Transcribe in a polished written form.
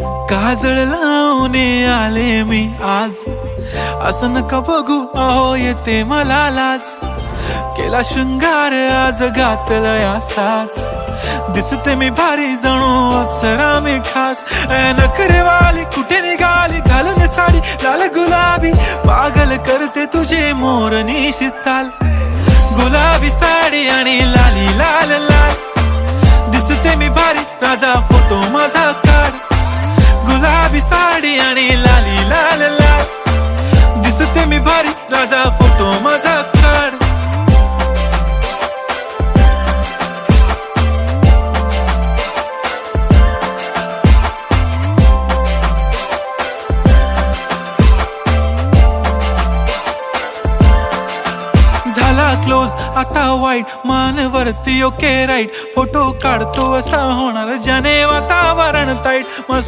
काजळ लावून आले मी आज, असं नका बघू अहो येते मला लाज. केला शृंगार आज घातला साज, दिसते मी भारी जणू अप्सरा मी खास. नखरेवाली कुठे निघाली घालून साडी लाल गुलाबी, पागल करते तुझे मोरनीशी चाल. गुलाबी साडी आणि लाली लाल लाल, दिसते मी भारी राजा फोटो माझा काढ. गुलाबी साडी आणि लाली लाल लाल, दिसते मी भारी राजा फोटो माझा काढ. झाला क्लोज आता वाईट, मान वरती ओके राईट. फोटो काढतो असा होणार ज्याने वातावरण ताईट. मस्त